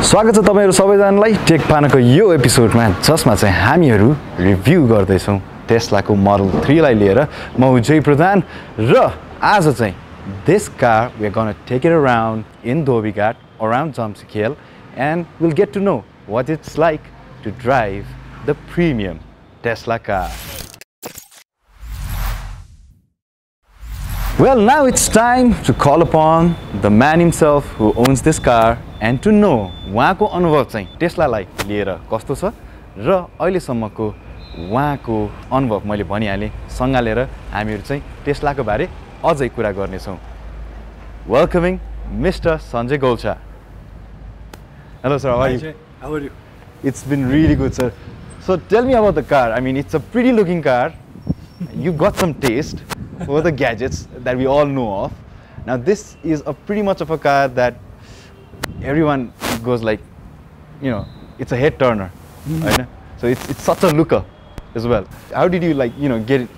स्वागत छ तपाईहरु सबैजनालाई टेकपानाको यो एपिसोडमा जसमा चाहिँ हामीहरु रिभ्यु गर्दै छौं टेस्लाको मोडल 3 लाई लिएर म विजय प्रधान र आज चाहिँ this car we are going to take it around in Dhobigat around Jamsikel and we'll get to know what it's like to drive the premium Tesla car. Well, now it's time to call upon the man himself who owns this car and to know उहाँको अनुभव चाहिँ टेस्लालाई लिएर कस्तो छ र अहिलेसम्मको उहाँको अनुभव मैले भनिहालेँ सँगालेर हामीहरु चाहिँ टेस्लाको बारे अझै कुरा गर्ने छौं. Welcoming Mr. Sanjay Golchha. Hello sir, how are you? How are you? It's been really good, sir. So tell me about the car. I mean, it's a pretty looking car. You got some taste for the gadgets that we all know of. Now this is a pretty much of a car that everyone goes like, you know, it's a head turner, right? So it's such a looker as well. How did you like, you know, get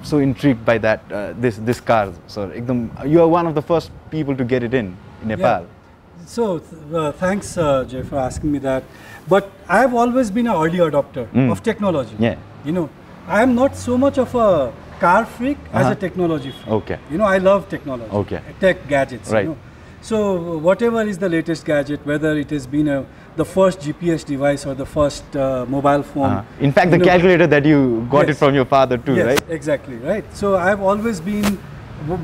so intrigued by that this car? So you are one of the first people to get it in Nepal. Yeah. So thanks Jay for asking me that. But I have always been an early adopter of technology. Yeah. You know, I am not so much of a car freak as a technology freak. Okay. You know, I love technology. Okay. Tech gadgets. Right. You know? So whatever is the latest gadget, whether it has been the first GPS device or the first mobile phone. In fact, the calculator that you got it from your father too, yes, right? Exactly, right. So I've always been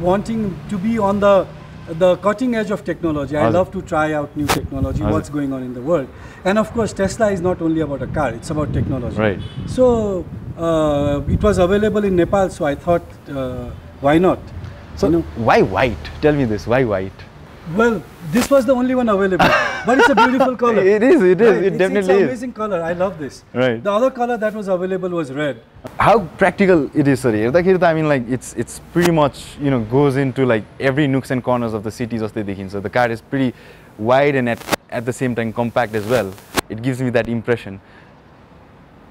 wanting to be on the cutting edge of technology. I love to try out new technology, what's going on in the world. And of course, Tesla is not only about a car, it's about technology. Right. So it was available in Nepal, so I thought, why not? So you know, why white? Tell me this, why white? Well, this was the only one available, but it's a beautiful color. It is, right? it definitely it's an amazing color. I love this. Right. The other color that was available was red. How practical it is, sir. I mean, like it's pretty much, you know, goes into like every nooks and corners of the cities of the Dekhin. So the car is pretty wide and at the same time compact as well. It gives me that impression.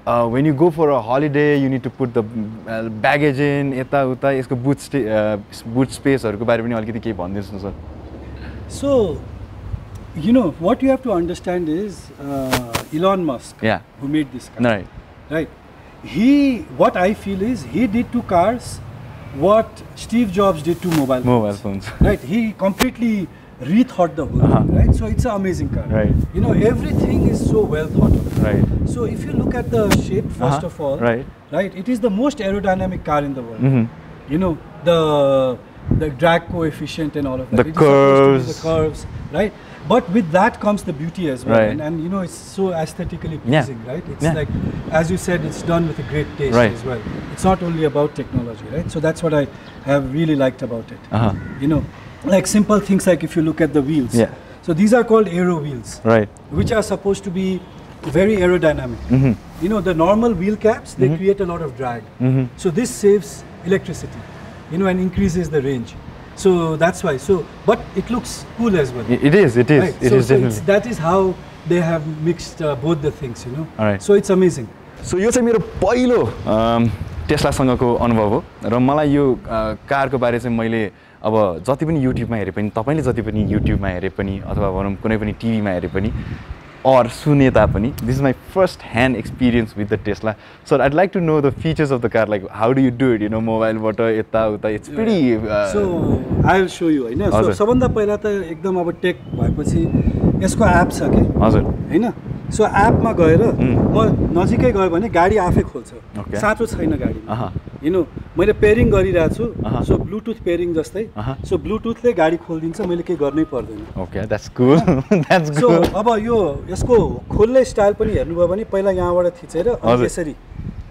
When you go for a holiday, you need to put the baggage in. यसको boot space हरुको बारे पनि अलिकति केही भनिदिनुस् न sir. So, you know, what you have to understand is Elon Musk, who made this car. Right. What I feel is he did to cars what Steve Jobs did to mobile phones. Right. He completely rethought the whole thing. Right. So it's an amazing car. Right. You know, everything is so well thought of. Right. So if you look at the shape first of all, right, it is the most aerodynamic car in the world. You know, the drag coefficient and all of that. The curves, right? But with that comes the beauty as well, right. and you know, it's so aesthetically pleasing, right? It's like, as you said, it's done with a great taste as well. It's not only about technology, right? So that's what I have really liked about it. You know, like simple things like if you look at the wheels. So these are called aero wheels, right? Which are supposed to be very aerodynamic. You know, the normal wheel caps, they create a lot of drag. So this saves electricity, you know, and increases the range. So that's why. So, but it looks cool as well. It is. Right? It is definitely. That is how they have mixed both the things, you know. All right. So it's amazing. So यो चाहिँ मेरो पहिलो Tesla सँगको अनुभव हो र मलाई यो कारको बारे चाहिँ मैले अब जति पनि युट्युबमा हेरे पनि तपाईले जति पनि युट्युबमा हेरे पनि अथवा भनौं कुनै पनि टिभीमा हेरे पनि or सुने तापनि, this is my first hand experience with the Tesla. So I'd like to know the features of the car, like how do you do it, you know, mobile bata yata uta, it's pretty so I'll show you, हैन. So सबभन्दा पहिला त एकदम अब take भएपछि यसको app छ के हजुर हैन. सो एपमा गएर म नजिकै गयो भने गाडी आफै खोल्छ. सातो छैन गाडीमा. You know, मैले पेयरिङ गरिरहेको छु. सो ब्लुटुथ पेयरिङ जस्तै. सो ब्लुटुथले गाडी खोल्दिन्छ, मैले केही गर्नै पर्दैन. Okay, that's cool. That's so cool. अब यो यसको खोल्ने स्टाइल पनि हेर्नुभयो भने पहिला यहाँबाट थिचेर अनि यसरी.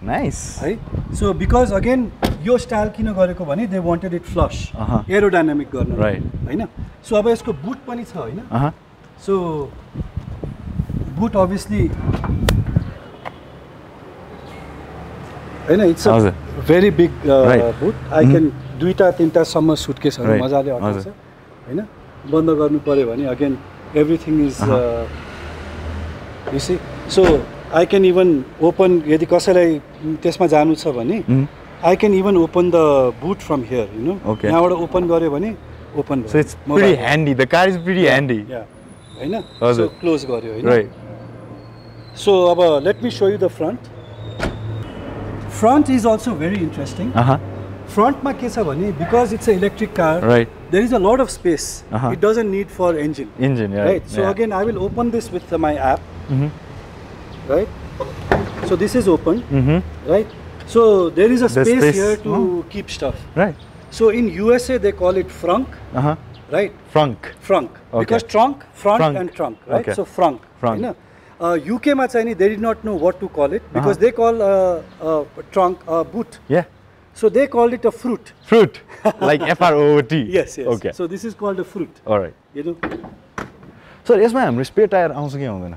Nice. है. So because again यो स्टाइल किन गरेको भने they wanted it flush, aerodynamic गर्न. Right. हैन. So अब यसको बुट पनि छ हैन. So boot obviously, it's a very big boot. I can दुईटा तीनटा सम्म सुटकेसहरु मजाले अट्छ हैन. बन्द गर्नु पर्यो भने again everything is you see. So I can even open, यदि कसैलाई त्यसमा जानु छ भने I can even open the boot from here, you know. यहाँबाट ओपन गर्यो भने open. So it's pretty handy. The car is pretty handy. Yeah. हैन सो क्लोज गर्यो हैन राइट सो अब let me show you the front is also very interesting फ्रन्टमा के छ भने because it's a electric car right there is a lot of space. It doesn't need for engine right so again I will open this with my app right so this is open right so there is a space here to keep stuff right so in USA they call it frunk right frunk because trunk front and trunk right so frunk you know UK ma chai ni they did not know what to call it because they call trunk a boot so they called it a fruit like FROOT yes okay so this is called a fruit all right you know sir यसमा हाम्रो spare tyre आउँछ कि आउँदैन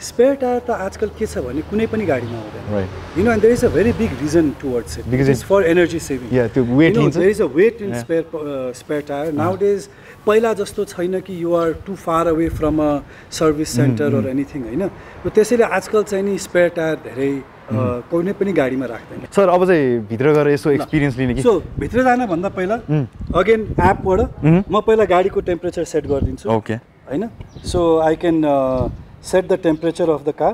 spare tyre त आजकल के छ भने कुनै पनि गाडीमा आउँदैन right you know and there is a very big reason towards it because it's for energy saving त्यो weight लिन्छ there is a weight in spare tire nowadays पहिला जस्तो छैन कि you are too far away from a service center or anything हैन त्यसैले आजकल चाहिँ नि स्पेयर टायर धेरै कुनै पनि गाडीमा राख्दैन सर अब चाहिँ भित्र गएर यसो एक्सपिरियन्स लिने कि सो भित्र जान भन्दा पहिला अगेन एपबाट म पहिला गाडीको टेम्परेचर सेट गरिदिन्छु ओके हैन so I can set the temperature of the car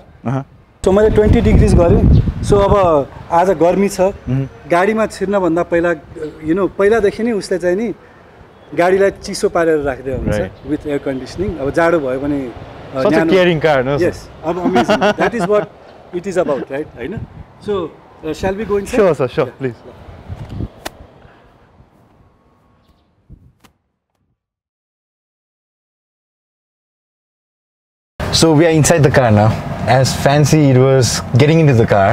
so मैले 20 डिग्रीज गरेँ सो अब आज गर्मी छ गाडीमा छिर्न भन्दा पहिला यु नो पहिलादेखि नै उसले चाहिँ नि गाडीलाई चिसो पारेर राख्दै हुन्छ विथ एयर कन्डिसनिङ अब जाडो भयो भने such a caring car no yes अब amazing that is what it is about right हैन so shall we go inside sure sir sure please so we are inside the car now as fancy it was getting into the car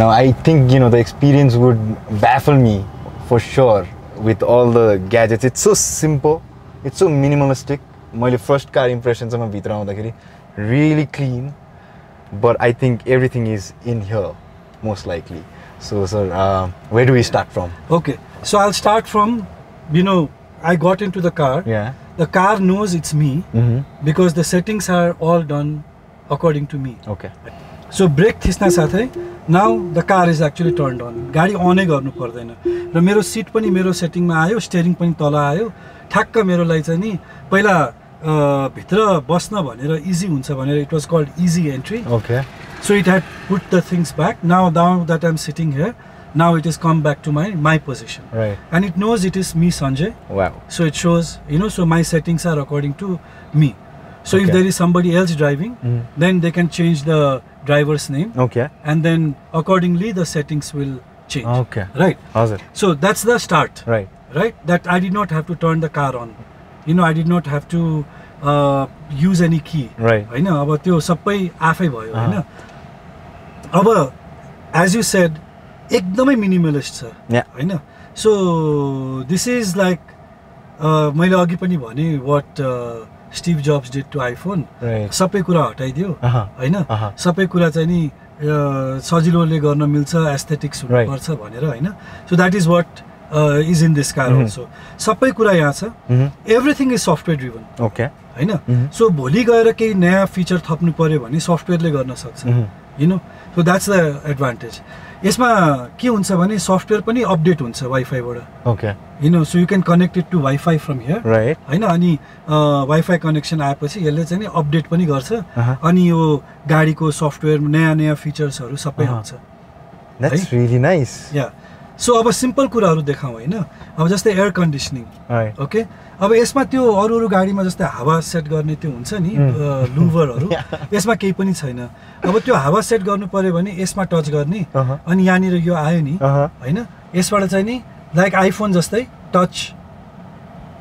now I think you know the experience would baffle me for sure with all the gadgets it's so simple it's so minimalistic मैले first car impression चाहिँ म भित्र आउँदाखेरि really clean but I think everything is in here most likely so sir where do we start from okay so I'll start from you know I got into the car the car knows it's me because the settings are all done according to me okay so brake थिच्न साथै now the car is actually turned on गाडी अनै गर्नु पर्दैन र मेरो seat पनि मेरो सेटिङमा आयो स्टियरिङ पनि तल आयो ठ्याक्क मेरो लागि चाहिँ नि पहिला भित्र बस्न भनेर इजी हुन्छ भनेर it was called easy entry okay so it had put the things back now that I'm sitting here now it has come back to my position right and it knows it is me Sanjay wow so it shows you know so my settings are according to me so if there is somebody else driving then they can change the driver's name okay and then accordingly the settings will change okay right how's it so that's the start right that I did not have to turn the car on you know I did not have to use any key right हैन अब त्यो सबै आफै भयो हैन अब as you said एकदमै minimalist छ हैन सो दिस इज लाइक मैले अघि पनि भने what Steve Jobs did to iPhone सबै कुरा हटाइदियो हैन सबै कुरा चाहिँ नि सजिलोले गर्न मिल्छ एस्थेटिक्स हुनुपर्छ भनेर हैन so that is what is in this car also सबै कुरा यहाँ छ everything is software driven okay हैन सो भोलि गएर केही नयाँ फिचर थप्नु पर्यो भने सफ्टवेयरले गर्न सक्छ you know so that's the advantage यसमा के हुन्छ भने सफ्टवेयर पनि अपडेट हुन्छ वाइफाई बाट okay you know so you can connect it to wifi from here right हैन अनि वाइफाई कनेक्सन आएपछि यसले चाहिँ नि अपडेट पनि गर्छ अनि यो गाडीको सफ्टवेयर नयाँ फिचर्सहरु सबै आउँछ that's really nice yeah so अब सिम्पल कुराहरु देखाउँ हैन अब जस्तै एयर कन्डिसनिङ ओके अब यसमा त्यो अरु गाडीमा जस्तै हावा सेट गर्ने त्यो हुन्छ नि लुभरहरु यसमा केही पनि छैन अब त्यो हावा सेट गर्नु पर्यो भने यसमा टच गर्ने अनि यहाँ निर यो आयो नि हैन यसबाट चाहिँ नि लाइक आइफोन जस्तै टच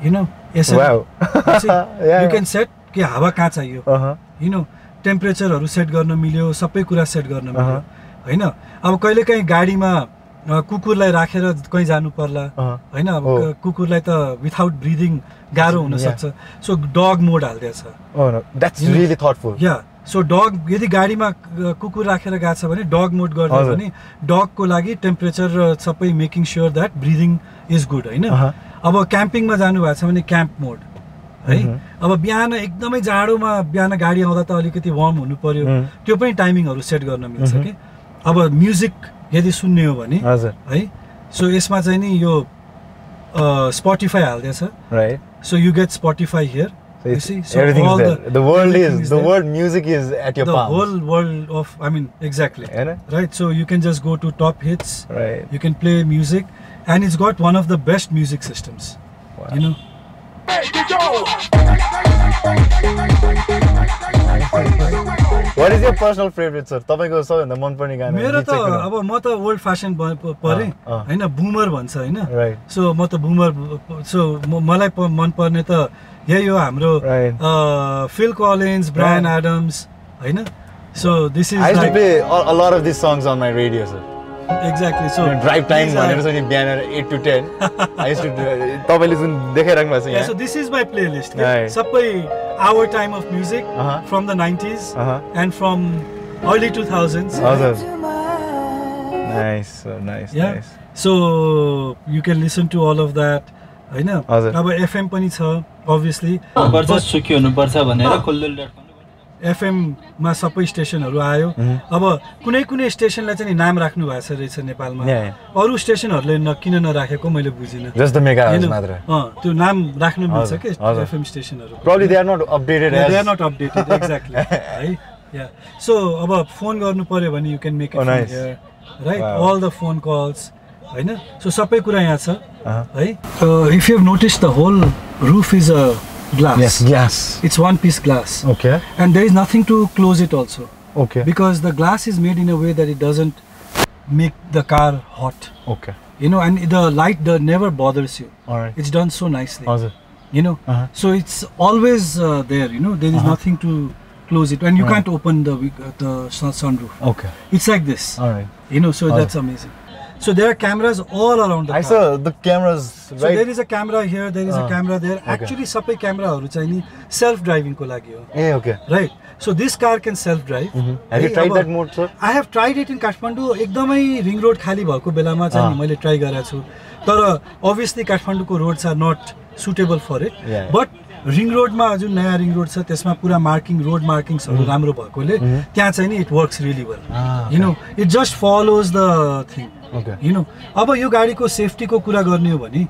यु नो यसरी यु क्यान सेट के हावा कहाँ चाहियो यु नो टेम्परेचरहरु सेट गर्न मिल्यो सबै कुरा सेट गर्न मिल्यो हैन अब कहिलेकाहीँ गाडीमा कुकुरलाई राखेर कहीं जानु पर्ला हैन अब कुकुरलाई त विथआउट ब्रीदिङ गाह्रो हुन सक्छ सो डग मोड हाल्दैछ that's really thoughtful yeah so dog यदि गाडीमा कुकुर राखेर गएको छ भने डग मोड गर्दा भने डगको लागि टेम्परेचर र सबै making sure that breathing is good हैन अब क्याम्पिङमा जानु भएको छ भने क्याम्प मोड है अब बिहान एकदमै जाडोमा बिहान गाडी आउँदा त अलिकति वार्म हुनु पर्यो त्यो पनि टाइमिङहरु सेट गर्न मिल्छ के अब म्युजिक यदि सुन्ने हो भने है सो यसमा चाहिँ नि यो स्पोटिफाई हाल्दैछ right so you get Spotify here You see, so everything all is there. The world is the word music is at your palms. The whole world of, I mean, exactly. Right. So you can just go to top hits. Right. You can play music, and it's got one of the best music systems. Wow. You know. What is your personal favorite, sir? तपाईको सबैभन्दा मन पर्ने गाना? मेरो त अब म त ओल्ड फ्यासन परे हैन, बुमर भन्छ हैन. सो म त बुमर, सो मलाई मन पर्ने त यही हो हाम्रो फिल कलिन्स, ब्रायन एडम्स हैन. So this is I used to play a lot of these songs on my radio, sir. Exactly. So drive time भनेर चाहिँ बिहान 8 to 10 I used to तपाईले जुन देखाइराख्नु भएको छ यहाँ. So this is my playlist. सबै our time of music from the 90s and from early 2000s. Nice, nice, nice. So you can listen to all of that. हैन. अब FM पनि छ obviously. पर्छ सुखी हुनु पर्छ भनेर खुल्लुल.com FM मा सबै स्टेशनहरु आयो. अब कुनै स्टेशनलाई चाहिँ नाम राख्नु भएको छ रहेछ नेपालमा. अरु स्टेशनहरुले किन नराखेको मैले बुझिन. Just the mega hours मात्र. त्यो नाम राख्नु मिल्छ के FM स्टेशनहरु. Probably they are not updated as they are not updated exactly. है. Yeah. So अब फोन गर्नु पर्यो भने you can make it from here. Right? All the phone calls. हैन. So सबै कुरा यहाँ छ. है. If you have noticed, the whole roof is a glass. Yes, glass. It's one piece glass. Okay. And there is nothing to close it also. Okay. Because the glass is made in a way that it doesn't make the car hot. Okay. You know, and the light never bothers you. Alright. It's done so nicely. Awesome. You know, so it's always there. You know, there is nothing to close it, and you can't open the sunroof. Okay. It's like this. Alright. You know, so that's amazing. So there are cameras all around the car. I saw the cameras, right? So there is a camera here, there is a camera there. Actually, sabai cameraharu चाहिँ नि self-driving को लागि हो. Okay. Right. So this car can self-drive. Have you tried that mode, sir? I have tried it in Kathmandu. एकदमै ring road खाली भएको बेलामा चाहिँ नि मैले try गरेको छु. तर obviously Kathmanduको roads are not suitable for it. Yeah. But ring road मा जुन नयाँ ring road छ त्यसमा पुरा road markingsहरु राम्रो भएकोले त्यहाँ चाहिँ नि it works really well. You know, it just follows the thing. Okay. You know, अब यो गाडीको safety को कुरा गर्ने हो भने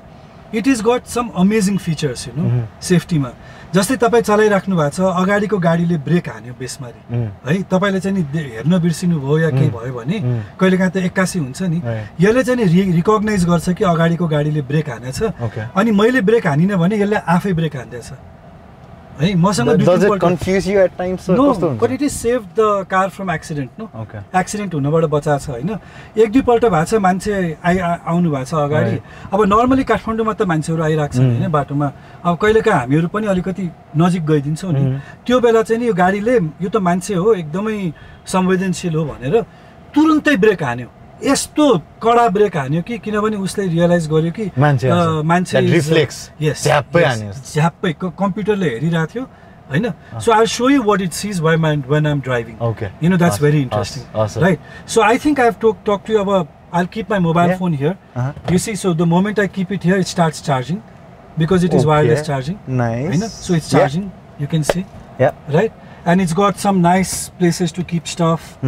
it is got some amazing features, you know, safety मा. जस्तै तपाई चलाइराख्नु भएको छ, अगाडिको गाडीले ब्रेक हान्यो बेसमारी है, तपाईले चाहिँ नि हेर्न बिर्सिनु भयो या केही भयो भने कहिलेकाहीँ त 81 हुन्छ नि, यसले चाहिँ नि रिकग्नाइज गर्छ कि अगाडिको गाडीले ब्रेक हानेछ, अनि मैले ब्रेक हानिन भने यसले आफै ब्रेक हान्दैछ है. मसँग Does it confuse you at times, sir? No, but it is saved the car from accident, no? Okay. Accident हुनबाट बचाएको छ हैन. एक दुई पल्ट भएको छ मान्छे आउनु भएको छ अगाडि. अब नर्मली काठमाडौँमा त मान्छेहरु आइराख्छन् हैन बाटोमा. अब कहिलेकाहीँ हामीहरु पनि अलिकति नजिक गइदिन्छौं नि. त्यो बेला चाहिँ नि यो गाडीले यो त मान्छे हो एकदमै संवेदनशील हो भनेर तुरुन्तै ब्रेक हान्यो. यस्तो कडा ब्रेक हान्यो कि किनभने उसले रियलाइज गर्यो कि मान्छे रिफ्लेक्स झ्याप्पै हान्यो. झ्याप्पै कम्प्युटरले हेरिरहेको थियो हैन. So I'll show you what it sees when I'm driving. Okay. You know, that's very interesting. Awesome. Right. So I think I've talked to you about, I'll keep my mobile phone here. You see, so the moment I keep it here, it starts charging because it is wireless charging. Nice. So it's charging. You can see. Yeah. Right. And it's got some nice places to keep stuff.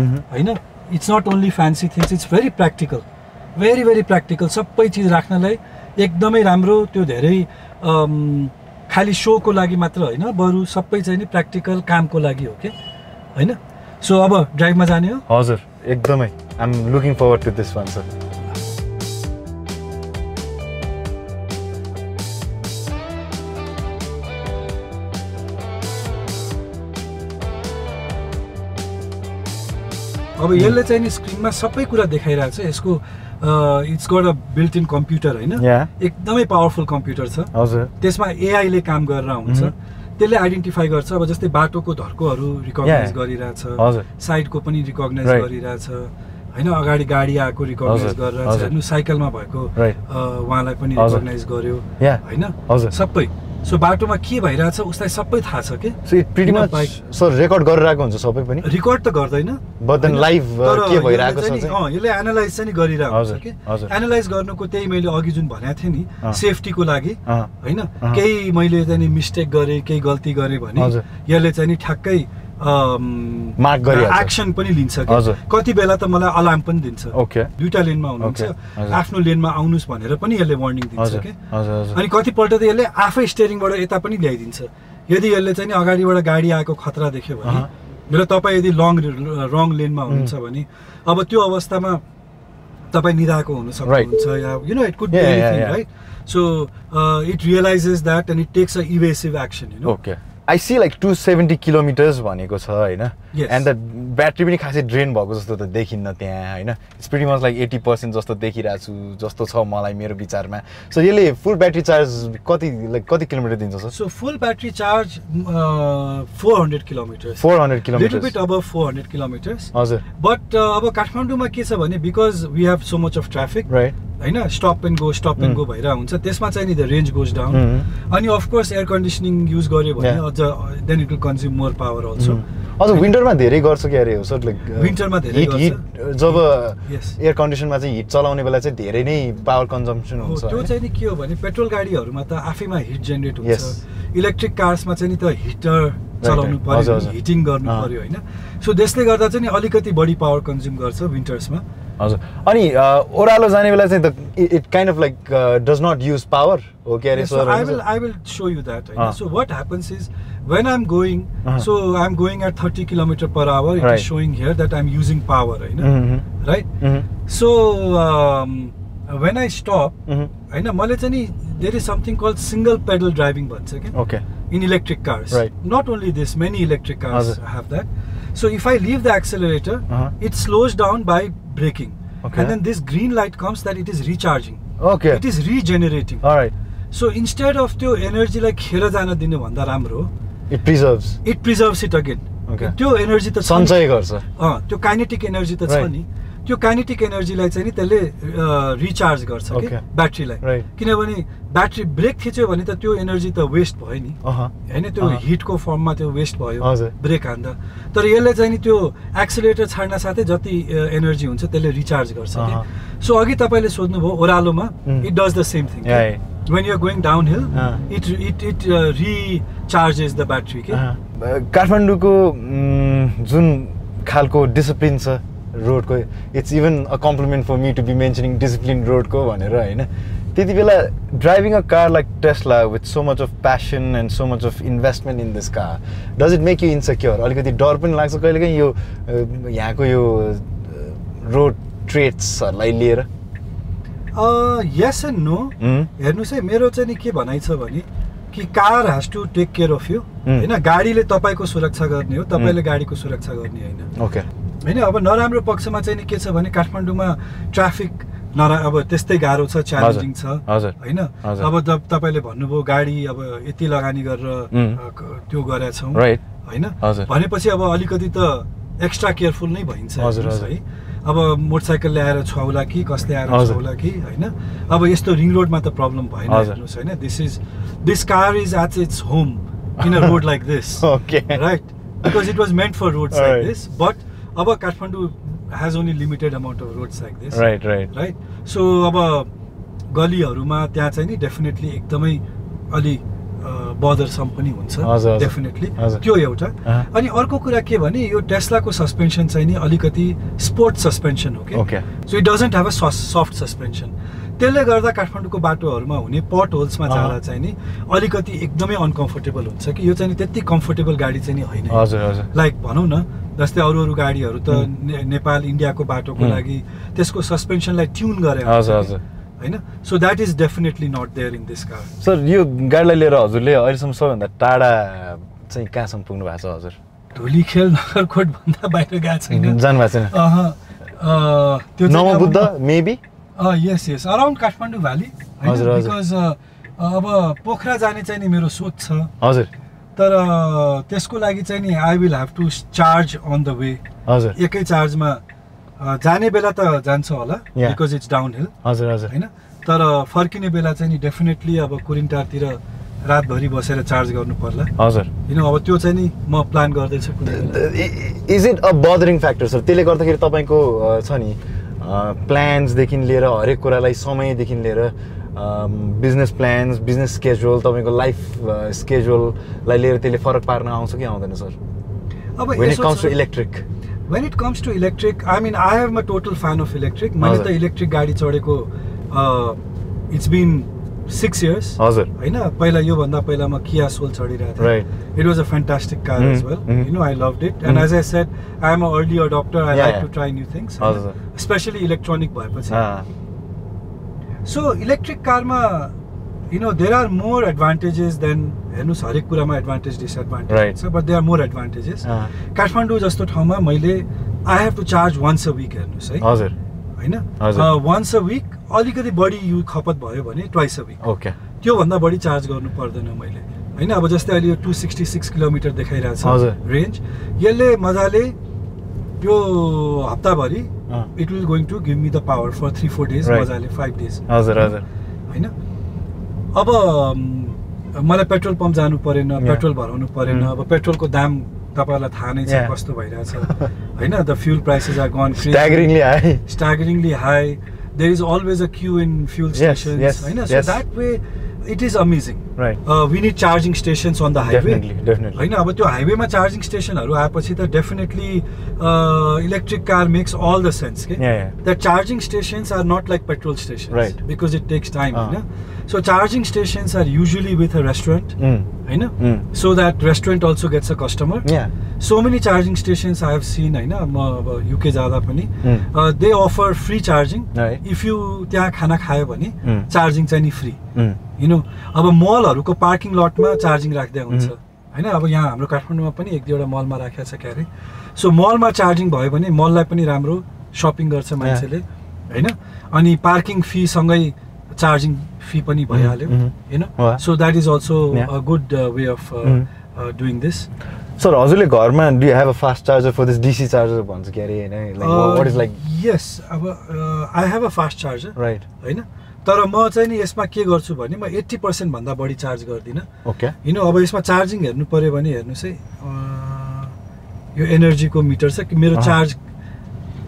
It's not only fancy things, it's very practical. Very, very practical. सबै चीज राख्नलाई एकदमै राम्रो, त्यो धेरै खाली show को लागि मात्र हैन, बरु सबै चाहिँ नि प्र्याक्टिकल कामको लागि हो के हैन. सो अब ड्राइभमा जाने हो? हजुर, एकदमै. I'm looking forward to this one, sir. अब यसले चाहिँ नि स्क्रिनमा सबै कुरा देखाइरहेको छ. यसको it's got a built in computer हैन, एकदमै पावरफुल कम्प्युटर छ. हजुर, त्यसमा एआई ले काम गरेर हुन्छ. त्यसले आइडेन्टिफाई गर्छ. अब जस्तै बाटोको धर्कोहरु रिकग्नाइज गरिरहेछ, साइडको पनि रिकग्नाइज गरिरहेछ हैन, अगाडि गाडी आएको रिकग्नाइज गरिरहेछ, हेर्नु साइकलमा भएको उहाँलाई पनि रिकग्नाइज गर्यो हैन, सबै. सो बाटोमा के भइरहेछ उसलाई सबै थाहा छ के. So it pretty much so record गरिरहेको हुन्छ सबै पनि. रेकर्ड त गर्दैन, बट देन लाइभ के भइरहेको छ चाहिँ यसले एनालाइज चाहिँ गरिरहेको हुन्छ के. एनालाइज गर्नुको त्यही मैले अघि जुन भनेको थिएँ नि, सेफ्टीको लागि हैन, केही मैले चाहिँ नि मिस्टेक गरे, केही गल्ती गरे भने यसले चाहिँ नि ठ्याक्कै मार्क गरिहाल्छ, एक्सन पनि लिन्छ के. कति बेला त मलाई अलार्म पनि दिन्छ. दुईटा लेनमा हुनुहुन्छ, आफ्नो लेनमा आउनुस् भनेर पनि यसले वार्निङ दिन्छ के. अनि कति पल्ट त यसले आफै स्टियरिङबाट यता पनि ल्याइदिन्छ. यदि यसले चाहिँ अगाडिबाट गाडी आएको खतरा देख्यो भने र तपाईँ यदि रङ लेनमा हुनुहुन्छ भने अब त्यो अवस्थामा तपाईँ निदाएको हुन सक्नुहुन्छ या you know it could be anything, right? So it realizes that and it takes a evasive action, you know. Okay. I see like 270 kilometers भनेको छ हैन, and the battery पनि खासै drain भएको जस्तो त देखिन्न त्यहाँ हैन. It's pretty much like 80% जस्तो देखिरहेको छु जस्तो छ मलाई मेरो विचारमा. So यसले full battery charge कति किलोमिटर दिन्छ sir? So full battery charge 400 kilometers. 400 kilometers. Little bit above 400 kilometers. हजुर. But अब काठमाडौँमा के छ भने because we have so much of traffic, right? हैन, stop and go भइरा हुन्छ, त्यसमा चाहिँ नि the range goes down. अनि of course air conditioning use गर्यो भने then it will consume more power also. Also winter मा धेरै गर्छ के अरे हो सर, like winter मा धेरै गर्छ जब air condition मा चाहिँ heat चलाउने बेला चाहिँ धेरै नै power consumption हुन्छ. त्यो चाहिँ नि के हो भने पेट्रोल गाडीहरुमा त आफैमा heat generate हुन्छ. इलेक्ट्रिक कार्स मा चाहिँ नि त हिटर चलाउनु पर्यो, हिटिङ गर्नु पर्यो हैन. सो त्यसले गर्दा चाहिँ नि अलिकति बढी पावर कन्ज्युम गर्छ विन्टर्स मा. हजुर. अनि ओरालो जाने बेला चाहिँ it kind of like does not use power. Okay, yes, so I will show you that. So what happens is when I'm going, so I'm going at 30 km/h. It is showing here that I'm using power, right? So when I stop, there is something called single pedal driving button. Okay. In electric cars, right? Not only this, many electric cars have that. So if I leave the accelerator, it slows down by braking, and then this green light comes that it is recharging. Okay. It is regenerating. All right. So instead of त्यो energy like खेर जान दिने भन्दा राम्रो, it preserves it again. Okay. त्यो energy त सञ्चय गर्छ. त्यो kinetic energy त छ नि, त्यो kinetic energy लाई चाहिँ नि त्यसले recharge गर्छ के ब्याट्री लाई. किनभने ब्याट्री ब्रेक थिच्यो भने त त्यो एनर्जी त वेस्ट भयो नि हैन, त्यो हिट को फर्ममा त्यो वेस्ट भयो ब्रेक हान्दा. तर यसले चाहिँ नि त्यो एक्सेलरेटर छाड्न साथै जति एनर्जी हुन्छ त्यसले रिचार्ज गर्छ के. सो अघि तपाईले सोध्नु भयो ओरालोमा it does the same thing. when you are going downhill, it recharges the battery के. काठमाडौँको जुन खालको डिसिप्लिन छ रोड को, it's even a compliment for me to be mentioning disciplined road को भनेर हैन. त्यति बेला driving a car like Tesla with so much of passion and so much of investment in this car, does it make you insecure? अलिकति डर पनि लाग्छ कहिलेकाहीँ यो यहाँको यो रोड ट्रेट्सहरुलाई लिएर? Yes and no. हेर्नुस् है, मेरो चाहिँ नि के भनाइ छ भने कि car has to take care of you हैन. गाडीले तपाईको सुरक्षा गर्ने हो, तपाईले गाडीको सुरक्षा गर्ने हैन. ओके. हैन, अब नराम्रो पक्षमा चाहिँ नि के छ भने काठमाडौँमा ट्राफिक अब त्यस्तै गाह्रो छ, च्यालेन्जिङ छ हैन. अब तपाईले भन्नुभयो गाडी अब यति लगानी गरेर त्यो गरेका छौं हैन, भनेपछि अब अलिकति त एक्स्ट्रा केयरफुल नै भइन्छ है. अब मोटरसाइकल ल्याएर छौला कि कसले आएर छौला कि हैन. अब यस्तो रिङ रोडमा त प्रब्लम भएन हेर्नुस् हैन. This car is at its home in a road like this. Okay. Right? Because it was meant for roads like this. But अब Kathmandu has only limited amount of roads like this. Right? So अब गलीहरुमा त्यहाँ चाहिँ नि definitely एकदमै अलि बदरसम पनि हुन्छ definitely. त्यो एउटा. अनि अर्को कुरा के भने यो टेस्लाको सस्पेन्सन चाहिँ नि अलिकति स्पोर्ट सस्पेन्सन हो के. So it doesn't have a soft suspension. त्यसले गर्दा काठमाडौँको बाटोहरुमा हुने पट होल्समा जाँदा चाहिँ नि अलिकति एकदमै अनकम्फर्टेबल हुन्छ कि यो चाहिँ नि त्यति कम्फर्टेबल गाडी चाहिँ नि हैन. लाइक भनौं न जस्तै अरु गाडीहरु त नेपाल इन्डियाको बाटोको लागि त्यसको सस्पेन्सनलाई ट्युन गरे हैन. So that is definitely not there in this car. Sir यो गाडीलाई लिएर हजुरले अहिलेसम्म सबैभन्दा टाढा चाहिँ कहाँसम्म पुग्नु भएको छ हजुर? धुलीखेल नगरकोट भन्दा बाहिर गएको छैन, जानु भएको छैन? त्यो नवबुद्ध maybe yes around Kathmandu valley. Because अब पोखरा जाने चाहिँ नि मेरो सोच छ हजुर. तर त्यसको लागि चाहिँ नि I will have to charge on the way. हजुर. एकै चार्जमा जाने बेला त जान्छ होला बिकज इट्स डाउनहिल. हजुर हजुर हैन. तर फर्किने बेला चाहिँ नि डेफिनेटली अब कुरिन्टारतिर रातभरि बसेर चार्ज गर्नु पर्ला. हजुर. हैन, अब त्यो चाहिँ नि म प्लान गर्दै छु कुनै बेला. Is it a bothering factor sir? त्यसले गर्दाखेरि तपाईको छ नि प्लान्स देखि लिएर हरेक कुरालाई समयदेखि लिएर बिजनेस प्लान्स, बिजनेस स्केड्युल, तपाईको लाइफ स्केड्युललाई लिएर त्यसले फरक पार्न आउँछ कि आउँदैन सर? अब when it comes to electric, when it comes to electric, I mean I am a total fan of electric. मैले त इलेक्ट्रिक गाडी चढेको it's been 6 years. हजुर. हैन पहिला यो भन्दा पहिला म Kia Soul चढिरहेको थिएँ. Right. It was a fantastic car as well. You know, I loved it. And as I said, I am an early adopter. I like to try new things. Especially electronic bhaएपछि. So electric car ma, you know, there are more advantages than हेर्नुस् हरेक कुरामा advantage disadvantage छ, but there are more advantages. Kathmandu जस्तो ठाउँमा मैले I have to charge once a week हेर्नुस् है. हजुर. हैन once a week अलिकति बढी यु खपत भयो भने twice a week. Okay. त्यो भन्दा बढी चार्ज गर्नु पर्दैन मैले. हैन अब जस्तै अहिले यो 266 किलोमिटर देखाइरहेछ रेन्ज. यसले मजाले यो हप्ताभरि it will going to give me the power for 3-4 days मजाले 5 days. हजुर हजुर. हैन अब मलाई पेट्रोल पम्प जानु परेन, पेट्रोल भराउनु परेन. अब पेट्रोलको दाम तपाईहरुलाई थाहा नै छ कस्तो भइरहेछ हैन. The fuel prices are gone crazy. Staggeringly high. There is always a queue in fuel stations. हैन. So that way it is amazing. Right. We need charging stations on the highway. Definitely. हैन अब त्यो हाइवेमा charging स्टेसनहरु आएपछि त definitely electric car makes all the sense के. The charging stations are not like petrol stations. Right. Because it takes time, हैन. So charging stations are usually with a restaurant, हैन. So that restaurant also gets a customer. So many charging stations I have seen, हैन. म UK जाँदा पनि they offer free charging. If you त्यहाँ खाना खायो भने चार्जिङ चाहिँ नि फ्री. You know, अब मलहरुको पार्किङ लटमा चार्जिङ राख्दै हुन्छ हैन. अब यहाँ हाम्रो काठमाडौँमा पनि एक दुईवटा मलमा राखेको छ क्यारे. सो मलमा चार्जिङ भयो भने मललाई पनि राम्रो शपिङ गर्छ मान्छेले हैन. अनि पार्किङ फी सँगै चार्जिङ फी पनि भइहाल्यो हैन. So that is also a good way of doing this. Sir हजुरले घरमा do you have a fast charger for this DC charger भन्छ के अरे हैन. Like what is like? Yes, अब I have a fast charger. Right. हैन. तर म चाहिँ नि यसमा के गर्छु भने म 80% भन्दा बढी चार्ज गर्दिन. ओके. यु नो अब यसमा चार्जिङ हेर्नु पर्यो भने हेर्नुस् है यो एनर्जीको मिटर छ कि मेरो चार्ज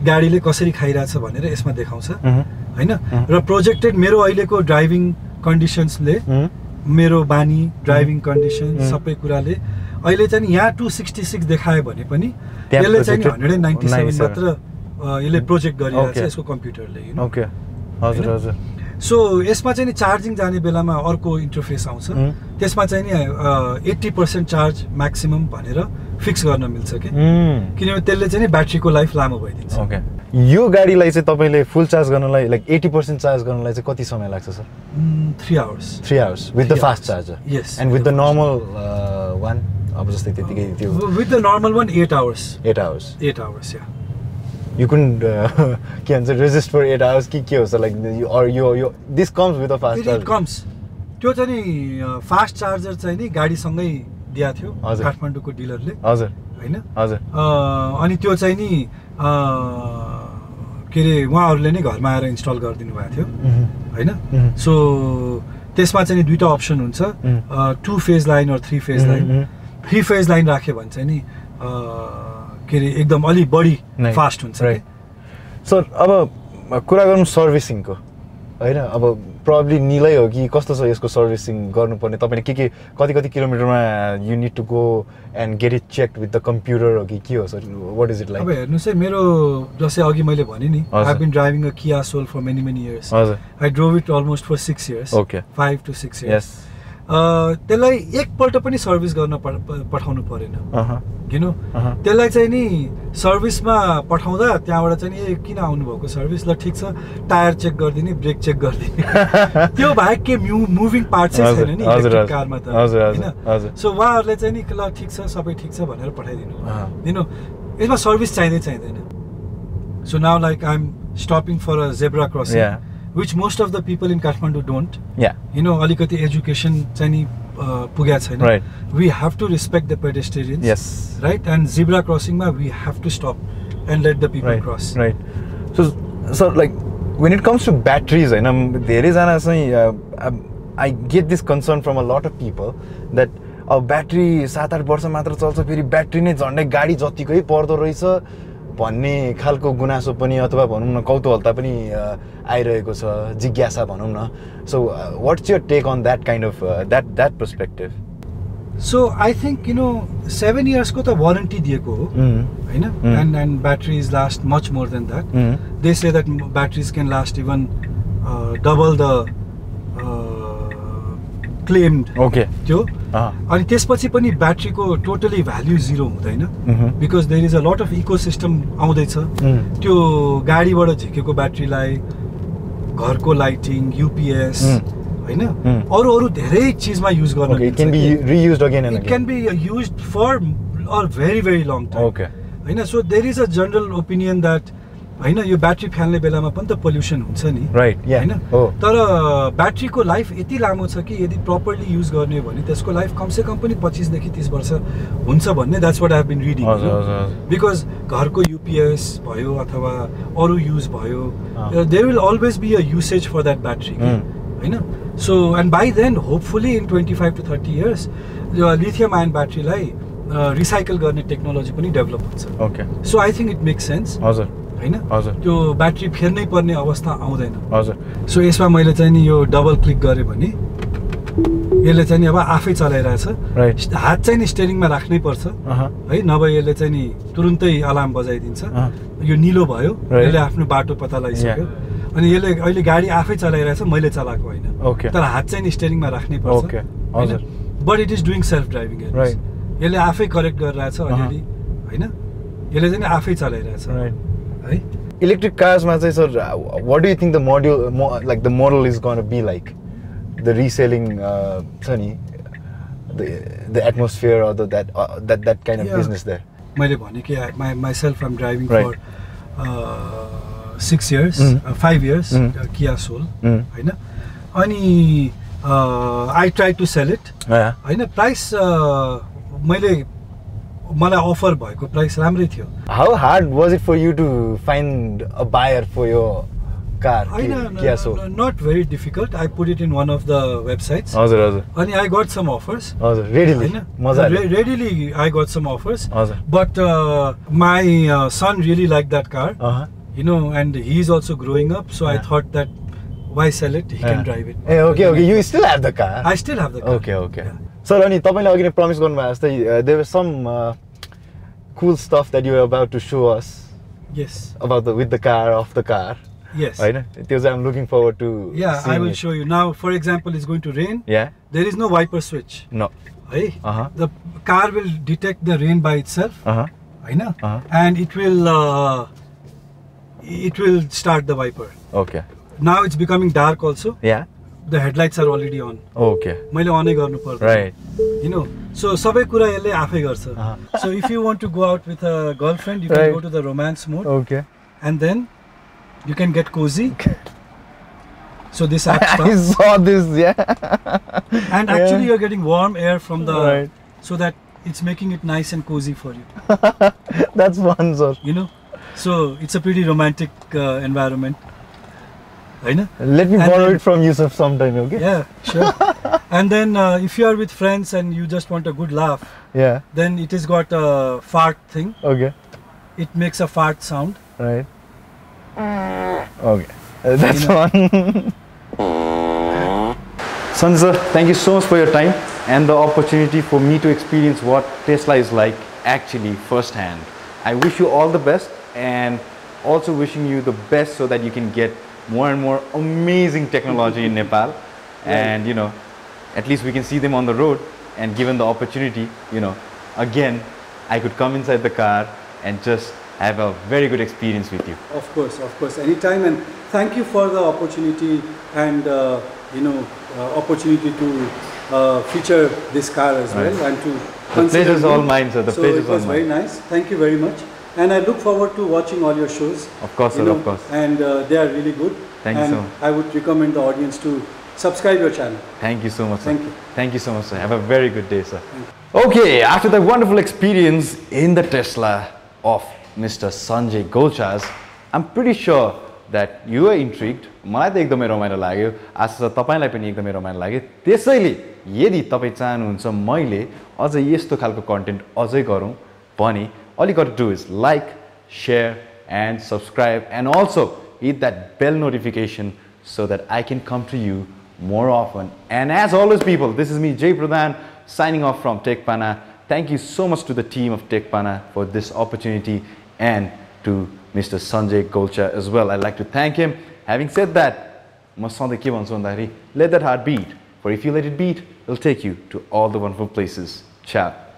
गाडीले कसरी खाइराछ भनेर यसमा देखाउँछ हैन. र प्रोजेक्टेड मेरो अहिलेको ड्राइभिङ कन्डिसन्सले मेरो बानी ड्राइभिङ कन्डिसन सबै कुराले अहिले चाहिँ यहाँ 266 देखायो भने पनि यसले चाहिँ 197 मात्र यसले प्रोजेक्ट गरिरहेछ यसको कम्प्युटरले. You know. ओके. हजुर हजुर. सो यसमा चाहिँ नि चार्जिङ जाने बेलामा अर्को इन्टरफेस आउँछ. त्यसमा चाहिँ नि 80% चार्ज म्याक्सिमम भनेर फिक्स गर्न मिल्छ के. किनभने त्यसले चाहिँ नि ब्याट्रीको लाइफ लामो भइदिन्छ. ओके. यो गाडीलाई चाहिँ तपाईले फुल चार्ज गर्नलाई लाइक 80% चार्ज गर्नलाई चाहिँ कति समय लाग्छ sir? 3 hours. 3 hours with the fast charger. Yes. And with the normal one अब जस्तै त्यतिकै त्यो with the normal one 8 hours. 8 hours. 8 hours, yeah. You couldn't के भन्छ resist for 8 hours कि के हो sir? Like you this comes with a fast charger. It comes. त्यो चाहिँ नि फास्ट चार्जर चाहिँ नि गाडीसँगै दिया थियो काठमाडौँको डिलरले. हजुर हैन. हजुर. अनि त्यो चाहिँ नि के रे उहाँहरुले नै घरमा आएर इन्स्टल गरिदिनु भएको थियो हैन. सो त्यसमा चाहिँ नि दुईटा अप्सन हुन्छ 2 phase line or 3 phase line. 3 phase line राख्यो भने चाहिँ नि के रे एकदम अलि बढी फास्ट हुन्छ. सर अब कुरा गरौँ सर्भिसिङको हैन. अब प्रोबब्ली निलै हो कि कस्तो छ यसको सर्भिसिङ गर्नुपर्ने तपाईले के कति किलोमिटरमा you need to go and get it checked with the computer हो कि के हो sir? What is it like? अब हेर्नुस् है मेरो जस्तै अघि मैले भने नि I have been driving a Kia Soul for many years. I drove it almost for 6 years. Okay. 5 to 6 years. त्यसलाई एकपल्ट पनि सर्भिस गर्न पठाउनु परेन. You know. त्यसलाई चाहिँ नि सर्भिसमा पठाउँदा त्यहाँबाट चाहिँ नि किन आउनु भएको सर्भिस ल ठीक छ टायर चेक गरिदिने ब्रेक चेक गरिदिने त्यो बाहेक के मुभिङ पार्ट चाहिँ छैन नि इलेक्ट्रिक कारमा त हैन. सो उहाँहरुले चाहिँ नि ल ठीक छ सबै ठीक छ भनेर पठाइदिनु. यु नो यसमा सर्भिस चाहिँदैन. So now like I am stopping for a zebra crossing which most of the people in Kathmandu don't. You know, alikati education chani pugya chaina. Right. We have to respect the pedestrians. Yes. Right. And zebra crossing ma we have to stop and let the people cross. Right. So like when it comes to batteries, there is I get this concern from a lot of people that our battery 7-8 वर्ष मात्र चल्छ फेरि battery नै झन्डै गाडी जतिकै पर्दो रहेछ भन्ने खालको गुनासो पनि अथवा भनौं न कौतूहलता पनि आइरहेको छ जिज्ञासा भनौं न. So what's your take on that kind of that perspective? So I think 7 years ko ta warranty diyeko ho haina and batteries last much more than that. They say that batteries can last even double the claimed. Okay. And त्यसपछि पनि battery को totally value zero हुँदैन, because there is a lot of ecosystem आउँदैछ. त्यो गाडीबाट झिकेको ब्याट्रीलाई घरको lighting, UPS हैन, अरु धेरै चीजमा युज गर्न मिल्छ. It can be reused again and again. It can be used for a very long time. Okay. हैन, so there is a general opinion that हैन यो ब्याट्री फाल्ने बेलामा पनि त पोल्युसन हुन्छ नि. Right, yeah. हैन, तर ब्याट्रीको लाइफ यति लामो छ कि यदि प्रपरली युज गर्ने हो भने त्यसको लाइफ कम से कम पनि 25 देखि 30 वर्ष हुन्छ भन्ने. That's what I have been reading. Because घरको UPS भयो अथवा अरु युज भयो, there will always be a usage for that battery हैन. So and by then hopefully in 25 to 30 years lithium ion ब्याट्रीलाई रिसाइकल गर्ने टेक्नोलोजी पनि डेभलप हुन्छ. Okay. So I think it makes sense. हजुर हैन, त्यो ब्याट्री फेर्नै पर्ने अवस्था आउँदैन. हजुर. सो यसमा मैले चाहिँ नि यो डबल क्लिक गरे भने यसले चाहिँ नि अब आफै चलाइरहेछ. राइट. हात चाहिँ नि स्टियरिङमा राख्नै पर्छ है, नभए यसले चाहिँ नि तुरुन्तै अलार्म बजाइदिन्छ. यो निलो भयो, यसले आफ्नो बाटो पत्ता लगाइसक्यो. अनि यसले अहिले गाडी आफै चलाइरहेछ, मैले चलाएको होइन. तर हात चाहिँ नि स्टियरिङमा राख्नै पर्छ. ओके. हजुर. But it is doing self driving. Right. यसले आफै करेक्ट गरिरहेछ अलिअलि हैन, यसले चाहिँ आफै चलाइरहेछ. राइट. है, electric cars ma chai, sir, what do you think the model is going to be like? The reselling the atmosphere or that kind of business there. मैले भने कि myself I'm driving for 6 years, 5 years Kia Soul हैन. अनि I tried to sell it हैन. Price मलाई offer भएको price राम्रै थियो. How hard was it for you to find a buyer for your car, Kia Soul? Not very difficult. I put it in one of the websites. हजुर हजुर. अनि I got some offers. हजुर. Readily. Readily I got some offers. But my son really liked that car. You know, and he's also growing up, so I thought that why sell it? He can drive it. Hey, okay. You still have the car? I still have the car. Okay. Sir, अनि तपाईले अघि नै promise गर्नुभएको जस्तै there was some cool stuff that you were about to show us. Yes. About with the car, off the car. Yes. Right? I'm looking forward to. Yeah, I will show you. Now, for example, it's going to rain. Yeah. There is no wiper switch. No. Hey? The car will detect the rain by itself. I know. And it will start the wiper. Okay. Now it's becoming dark also. Yeah. The headlights are already on. Okay. मैले अनै गर्नु पर्छ. Right. You know, so सबै कुरा यसले आफै गर्छ. So if you want to go out with a girlfriend, you can go to the romance mode. Okay. And then you can get cozy. So this app starts. I saw this, yeah. And actually you're getting warm air from the, right. So that it's making it nice and cozy for you. That's fun, sir. You know, so it's a pretty romantic environment. Let me borrow it from you sometime, okay? Yeah, sure. And then if you are with friends and you just want a good laugh, yeah, then it has got a fart thing. Okay. It makes a fart sound. Right. Okay. That's fun. Sanjay sir, thank you so much for your time and the opportunity for me to experience what Tesla is like actually firsthand. I wish you all the best and also wishing you the best so that you can get more and more amazing technology in Nepal. And you know, at least we can see them on the road, and given the opportunity, you know, again I could come inside the car and just have a very good experience with you. Of course, anytime. And thank you for the opportunity and you know, opportunity to feature this car as well, and to the pleasure is all mine, sir. The pleasure is all mine. So it was very nice. Thank you very much. And I look forward to watching all your shows. Of course, sir, of course. And they are really good. Thank you so much. I would recommend the audience to subscribe your channel. Thank you so much, sir. Thank you. Thank you so much, sir. Have a very good day, sir. Okay, after that wonderful experience in the Tesla of Mr. Sanjay Golchha, I'm pretty sure that you are intrigued. मलाई त एकदमै रमाइलो लाग्यो, आशा छ तपाईलाई पनि एकदमै रमाइलो लाग्यो. त्यसैले यदि तपाई चाहनुहुन्छ मैले अझ यस्तो खालको कन्टेन्ट अझै गरौँ भने all you got to do is like, share and subscribe, and also hit that bell notification so that I can come to you more often. And as always, people, this is me, Jay Pradhan, signing off from TechPana. Thank you so much to the team of TechPana for this opportunity, and to Mr. Sanjay Golchha as well. I'd like to thank him. Having said that, let that heart beat For if you let it beat, it'll take you to all the wonderful places. Ciao.